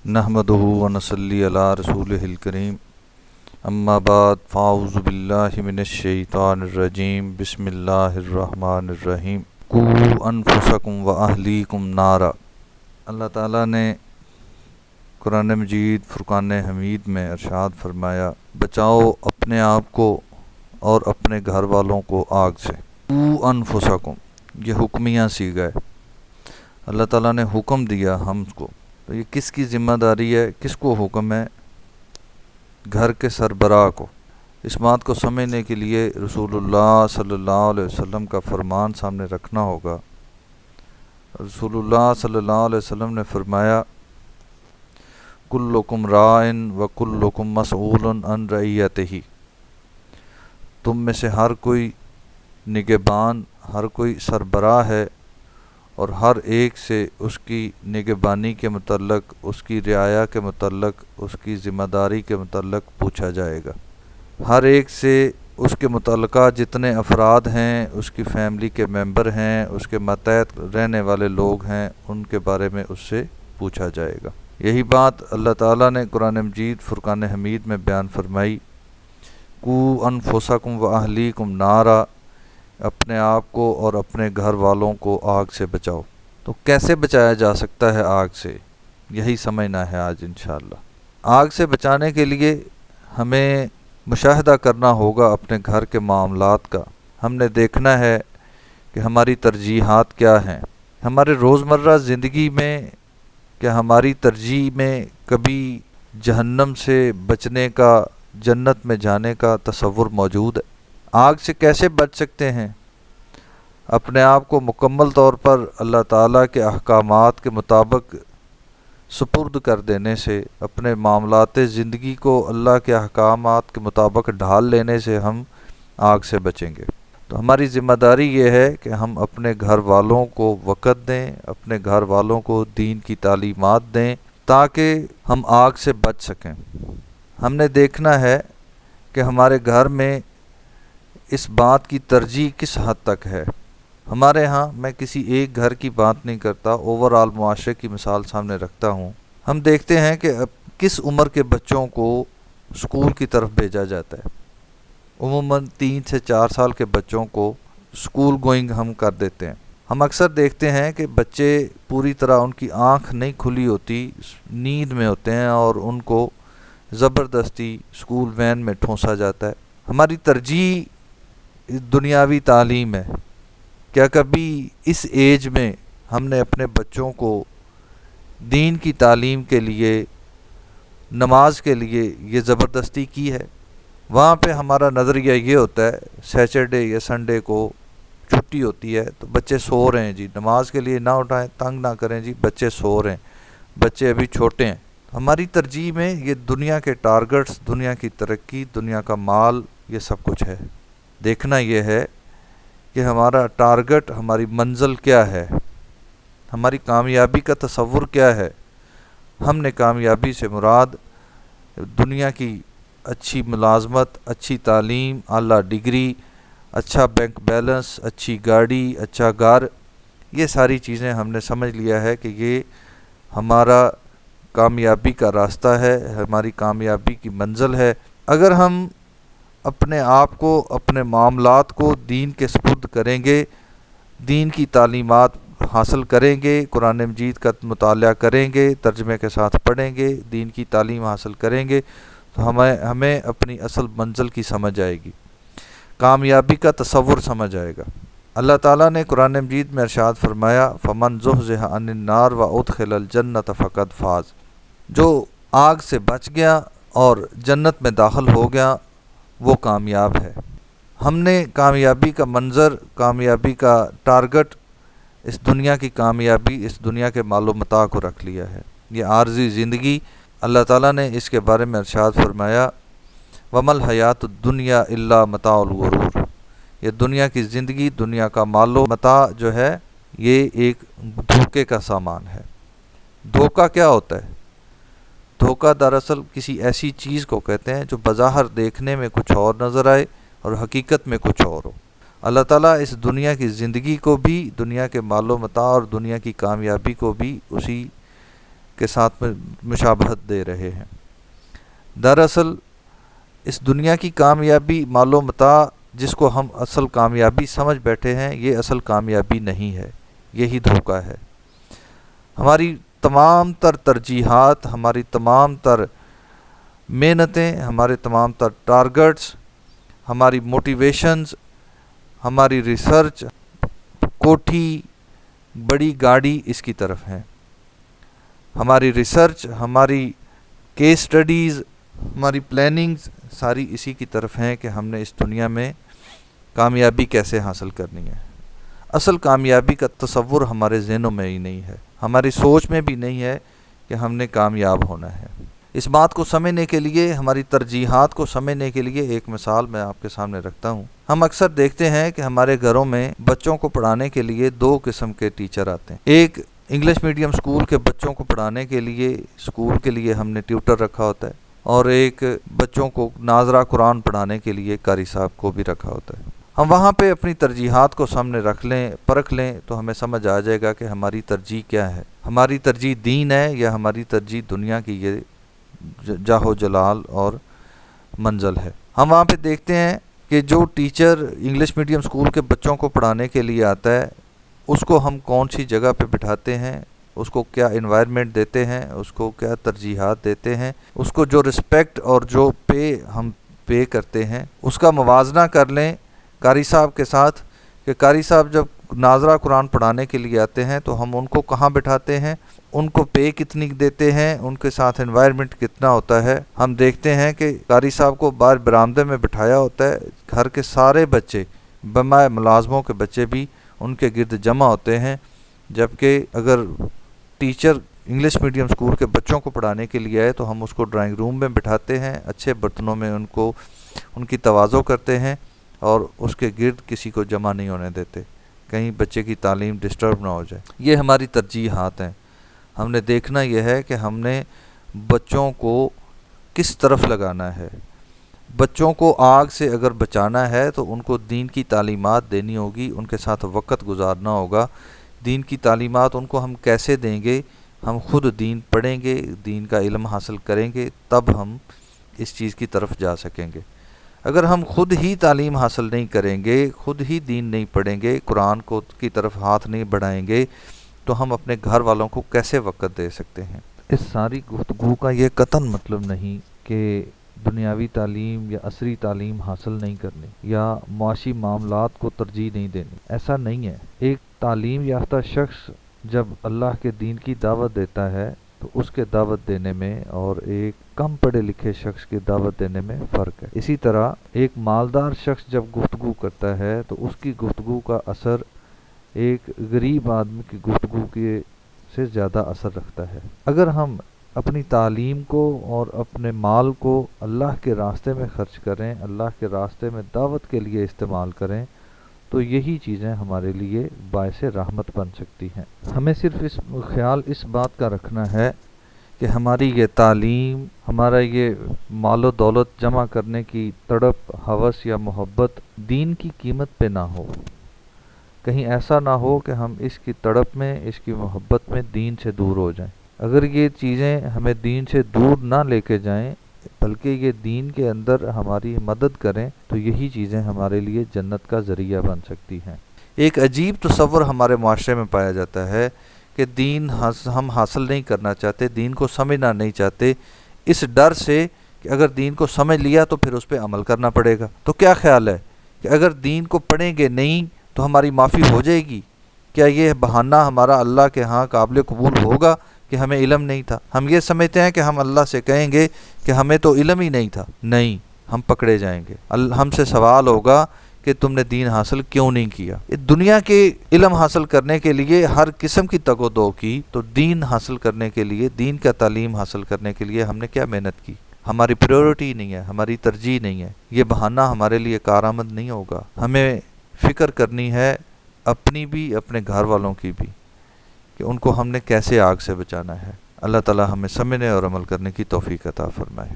نحمدہ ونصلی علی رسولہ الکریم اما بعد فاعوذ باللہ من الشیطان الرجیم بسم اللہ الرحمن الرحیم قوا انفسکم واہلیکم نارا۔ اللہ تعالیٰ نے قرآن مجید فرقان حمید میں ارشاد فرمایا، بچاؤ اپنے آپ کو اور اپنے گھر والوں کو آگ سے۔ قوا انفسکم، یہ حکمیہ صیغہ ہے۔ اللہ تعالیٰ نے حکم دیا ہم کو، تو یہ کس کی ذمہ داری ہے، کس کو حکم ہے؟ گھر کے سربراہ کو۔ اس بات کو سمجھنے کے لیے رسول اللہ صلی اللہ علیہ وسلم کا فرمان سامنے رکھنا ہوگا۔ رسول اللہ صلی اللہ علیہ وسلم نے فرمایا، کلکم راعٍ وکلکم مسئول عن رعیتہ، تم میں سے ہر کوئی نگہبان، ہر کوئی سربراہ ہے، اور ہر ایک سے اس کی نگہبانی کے متعلق، اس کی رعایا کے متعلق، اس کی ذمہ داری کے متعلق پوچھا جائے گا۔ ہر ایک سے اس کے متعلقہ جتنے افراد ہیں، اس کی فیملی کے ممبر ہیں، اس کے ماتحت رہنے والے لوگ ہیں، ان کے بارے میں اس سے پوچھا جائے گا۔ یہی بات اللہ تعالیٰ نے قرآن مجید فرقان حمید میں بیان فرمائی، قوا انفسکم واہلیکم نارا، اپنے آپ کو اور اپنے گھر والوں کو آگ سے بچاؤ۔ تو کیسے بچایا جا سکتا ہے آگ سے، یہی سمجھنا ہے آج انشاءاللہ۔ آگ سے بچانے کے لیے ہمیں مشاہدہ کرنا ہوگا اپنے گھر کے معاملات کا۔ ہم نے دیکھنا ہے کہ ہماری ترجیحات کیا ہیں۔ ہمارے روزمرہ زندگی میں کیا ہماری ترجیح میں کبھی جہنم سے بچنے کا، جنت میں جانے کا تصور موجود ہے؟ آگ سے کیسے بچ سکتے ہیں؟ اپنے آپ کو مکمل طور پر اللہ تعالیٰ کے احکامات کے مطابق سپرد کر دینے سے، اپنے معاملات زندگی کو اللہ کے احکامات کے مطابق ڈھال لینے سے ہم آگ سے بچیں گے۔ تو ہماری ذمہ داری یہ ہے کہ ہم اپنے گھر والوں کو وقت دیں، اپنے گھر والوں کو دین کی تعلیمات دیں، تاکہ ہم آگ سے بچ سکیں۔ ہم نے دیکھنا ہے کہ ہمارے گھر میں اس بات کی ترجیح کس حد تک ہے۔ ہمارے ہاں، میں کسی ایک گھر کی بات نہیں کرتا، اوورآل معاشرے کی مثال سامنے رکھتا ہوں۔ ہم دیکھتے ہیں کہ اب کس عمر کے بچوں کو اسکول کی طرف بھیجا جاتا ہے۔ عموماً 3 سے 4 سال کے بچوں کو اسکول گوئنگ ہم کر دیتے ہیں۔ ہم اکثر دیکھتے ہیں کہ بچے پوری طرح، ان کی آنکھ نہیں کھلی ہوتی، نیند میں ہوتے ہیں، اور ان کو زبردستی اسکول وین میں ٹھونسا جاتا ہے۔ ہماری ترجیح دنیاوی تعلیم ہے۔ کیا کبھی اس ایج میں ہم نے اپنے بچوں کو دین کی تعلیم کے لیے، نماز کے لیے یہ زبردستی کی ہے؟ وہاں پہ ہمارا نظریہ یہ ہوتا ہے، سیچرڈے یا سنڈے کو چھٹی ہوتی ہے تو بچے سو رہے ہیں جی، نماز کے لیے نہ اٹھائیں، تنگ نہ کریں جی، بچے سو رہے ہیں، بچے ابھی چھوٹے ہیں۔ ہماری ترجیح میں یہ دنیا کے ٹارگٹس، دنیا کی ترقی، دنیا کا مال، یہ سب کچھ ہے۔ دیکھنا یہ ہے کہ ہمارا ٹارگٹ، ہماری منزل کیا ہے، ہماری کامیابی کا تصور کیا ہے۔ ہم نے کامیابی سے مراد دنیا کی اچھی ملازمت، اچھی تعلیم، اعلیٰ ڈگری، اچھا بینک بیلنس، اچھی گاڑی، اچھا گھر، یہ ساری چیزیں ہم نے سمجھ لیا ہے کہ یہ ہمارا کامیابی کا راستہ ہے، ہماری کامیابی کی منزل ہے۔ اگر ہم اپنے آپ کو، اپنے معاملات کو دین کے سپرد کریں گے، دین کی تعلیمات حاصل کریں گے، قرآن مجید کا مطالعہ کریں گے، ترجمے کے ساتھ پڑھیں گے، دین کی تعلیم حاصل کریں گے، تو ہمیں اپنی اصل منزل کی سمجھ آئے گی، کامیابی کا تصور سمجھ آئے گا۔ اللہ تعالیٰ نے قرآن مجید میں ارشاد فرمایا، فمن زحزح عن النار وادخل الجنۃ فقد فاز، جو آگ سے بچ گیا اور جنت میں داخل ہو گیا وہ کامیاب ہے۔ ہم نے کامیابی کا منظر، کامیابی کا ٹارگٹ، اس دنیا کی کامیابی، اس دنیا کے مال و متاع کو رکھ لیا ہے۔ یہ عارضی زندگی، اللہ تعالیٰ نے اس کے بارے میں ارشاد فرمایا، وَمَا الْحَيَاةُ الدُّنْيَا إِلَّا مَتَاعُ الْغُرُورِ، یہ دنیا کی زندگی، دنیا کا مال و متاع جو ہے، یہ ایک دھوکے کا سامان ہے۔ دھوکہ کیا ہوتا ہے؟ دھوکہ دراصل کسی ایسی چیز کو کہتے ہیں جو بظاہر دیکھنے میں کچھ اور نظر آئے اور حقیقت میں کچھ اور ہو۔ اللہ تعالیٰ اس دنیا کی زندگی کو بھی، دنیا کے مال و متاع اور دنیا کی کامیابی کو بھی اسی کے ساتھ مشابہت دے رہے ہیں۔ دراصل اس دنیا کی کامیابی مال و متاع جس کو ہم اصل کامیابی سمجھ بیٹھے ہیں، یہ اصل کامیابی نہیں ہے، یہی دھوکہ ہے۔ ہماری تمام تر ترجیحات، ہماری تمام تر محنتیں، ہمارے تمام تر ٹارگٹس، ہماری موٹیویشنز، ہماری ریسرچ، کوٹھی، بڑی گاڑی اس کی طرف ہیں۔ ہماری ریسرچ، ہماری کیس سٹڈیز، ہماری پلاننگز ساری اسی کی طرف ہیں کہ ہم نے اس دنیا میں کامیابی کیسے حاصل کرنی ہے۔ اصل کامیابی کا تصور ہمارے ذہنوں میں ہی نہیں ہے، ہماری سوچ میں بھی نہیں ہے کہ ہم نے کامیاب ہونا ہے۔ اس بات کو سمجھنے کے لیے، ہماری ترجیحات کو سمجھنے کے لیے ایک مثال میں آپ کے سامنے رکھتا ہوں۔ ہم اکثر دیکھتے ہیں کہ ہمارے گھروں میں بچوں کو پڑھانے کے لیے دو قسم کے ٹیچر آتے ہیں۔ ایک انگلش میڈیم اسکول کے بچوں کو پڑھانے کے لیے، اسکول کے لیے ہم نے ٹیوٹر رکھا ہوتا ہے، اور ایک بچوں کو ناظرہ قرآن پڑھانے کے لیے قاری صاحب کو بھی رکھا ہوتا ہے۔ ہم وہاں پہ اپنی ترجیحات کو سامنے رکھ لیں، پرکھ لیں، تو ہمیں سمجھ آ جائے گا کہ ہماری ترجیح کیا ہے۔ ہماری ترجیح دین ہے یا ہماری ترجیح دنیا کی یہ جاہ و جلال اور منزل ہے۔ ہم وہاں پہ دیکھتے ہیں کہ جو ٹیچر انگلش میڈیم اسکول کے بچوں کو پڑھانے کے لیے آتا ہے، اس کو ہم کون سی جگہ پہ بٹھاتے ہیں، اس کو کیا انوائرمنٹ دیتے ہیں، اس کو کیا ترجیحات دیتے ہیں، اس کو جو رسپیکٹ اور جو ہم پے کرتے ہیں، اس کا موازنہ کر لیں قاری صاحب کے ساتھ کہ قاری صاحب جب ناظرہ قرآن پڑھانے کے لیے آتے ہیں تو ہم ان کو کہاں بٹھاتے ہیں، ان کو پے کتنی دیتے ہیں، ان کے ساتھ انوائرمنٹ کتنا ہوتا ہے۔ ہم دیکھتے ہیں کہ قاری صاحب کو باہر برآمدے میں بٹھایا ہوتا ہے، گھر کے سارے بچے بمائے ملازموں کے بچے بھی ان کے گرد جمع ہوتے ہیں، جبکہ اگر ٹیچر انگلش میڈیم اسکول کے بچوں کو پڑھانے کے لیے آئے تو ہم اس کو ڈرائنگ روم میں بٹھاتے ہیں، اچھے برتنوں میں ان کی تواضع کرتے ہیں اور اس کے گرد کسی کو جمع نہیں ہونے دیتے، کہیں بچے کی تعلیم ڈسٹرب نہ ہو جائے۔ یہ ہماری ترجیحات ہیں۔ ہم نے دیکھنا یہ ہے کہ ہم نے بچوں کو کس طرف لگانا ہے۔ بچوں کو آگ سے اگر بچانا ہے تو ان کو دین کی تعلیمات دینی ہوگی، ان کے ساتھ وقت گزارنا ہوگا۔ دین کی تعلیمات ان کو ہم کیسے دیں گے؟ ہم خود دین پڑھیں گے، دین کا علم حاصل کریں گے، تب ہم اس چیز کی طرف جا سکیں گے۔ اگر ہم خود ہی تعلیم حاصل نہیں کریں گے، خود ہی دین نہیں پڑھیں گے، قرآن کی طرف ہاتھ نہیں بڑھائیں گے، تو ہم اپنے گھر والوں کو کیسے وقت دے سکتے ہیں؟ اس ساری گفتگو کا یہ قطعاً مطلب نہیں کہ دنیاوی تعلیم یا عصری تعلیم حاصل نہیں کرنی یا معاشی معاملات کو ترجیح نہیں دینی، ایسا نہیں ہے۔ ایک تعلیم یافتہ شخص جب اللہ کے دین کی دعوت دیتا ہے تو اس کے دعوت دینے میں اور ایک کم پڑھے لکھے شخص کی دعوت دینے میں فرق ہے۔ اسی طرح ایک مالدار شخص جب گفتگو کرتا ہے تو اس کی گفتگو کا اثر ایک غریب آدمی کی گفتگو سے زیادہ اثر رکھتا ہے۔ اگر ہم اپنی تعلیم کو اور اپنے مال کو اللہ کے راستے میں خرچ کریں، اللہ کے راستے میں دعوت کے لیے استعمال کریں، تو یہی چیزیں ہمارے لیے باعث رحمت بن سکتی ہیں۔ ہمیں صرف خیال اس بات کا رکھنا ہے کہ ہماری یہ تعلیم، ہمارا یہ مال و دولت جمع کرنے کی تڑپ، ہوس یا محبت دین کی قیمت پہ نہ ہو۔ کہیں ایسا نہ ہو کہ ہم اس کی تڑپ میں، اس کی محبت میں دین سے دور ہو جائیں۔ اگر یہ چیزیں ہمیں دین سے دور نہ لے کے جائیں بلکہ یہ دین کے اندر ہماری مدد کریں، تو یہی چیزیں ہمارے لیے جنت کا ذریعہ بن سکتی ہیں۔ ایک عجیب تصور ہمارے معاشرے میں پایا جاتا ہے کہ دین ہم حاصل نہیں کرنا چاہتے، دین کو سمجھنا نہیں چاہتے، اس ڈر سے کہ اگر دین کو سمجھ لیا تو پھر اس پہ عمل کرنا پڑے گا۔ تو کیا خیال ہے کہ اگر دین کو پڑھیں گے نہیں تو ہماری معافی ہو جائے گی؟ کیا یہ بہانہ ہمارا اللہ کے ہاں قابل قبول ہوگا کہ ہمیں علم نہیں تھا؟ ہم یہ سمجھتے ہیں کہ ہم اللہ سے کہیں گے کہ ہمیں تو علم ہی نہیں تھا، نہیں، ہم پکڑے جائیں گے۔ ہم سے سوال ہوگا کہ تم نے دین حاصل کیوں نہیں کیا؟ دنیا کے علم حاصل کرنے کے لیے ہر قسم کی تگ و دو کی، تو دین حاصل کرنے کے لیے، دین کا تعلیم حاصل کرنے کے لیے ہم نے کیا محنت کی؟ ہماری پریورٹی نہیں ہے، ہماری ترجیح نہیں ہے۔ یہ بہانہ ہمارے لیے کارآمد نہیں ہوگا۔ ہمیں فکر کرنی ہے اپنی بھی، اپنے گھر والوں کی بھی، کہ ان کو ہم نے کیسے آگ سے بچانا ہے۔ اللہ تعالی ہمیں سمجھنے اور عمل کرنے کی توفیق عطا فرمائے۔